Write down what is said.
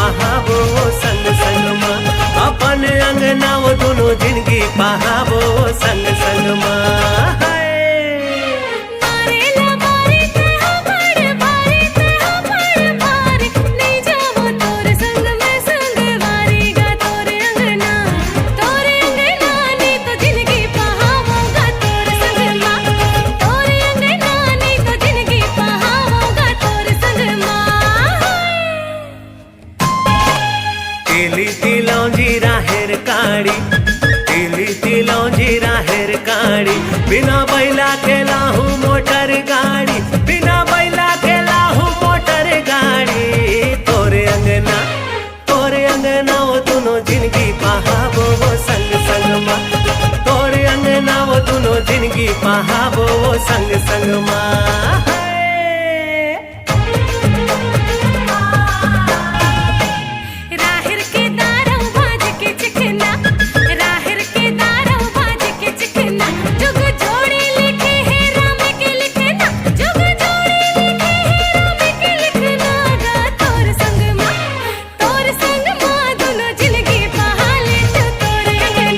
पहावो संग संग माँ। अपन अंगना वो दोनों जिंदगी पहावो संग संग माँ। तिलौजी राहेर काड़ी, तिलौजी राहेर काड़ी, बिना बैला के लाहू मोटर गाड़ी, बिना बैला के लाहू मोटर गाड़ी। तोरे अंगना वो दोनों जिंदगी पहावो संग संग माँ। तोरे अंगना वो दोनों जिंदगी पहावो संग संग माँ।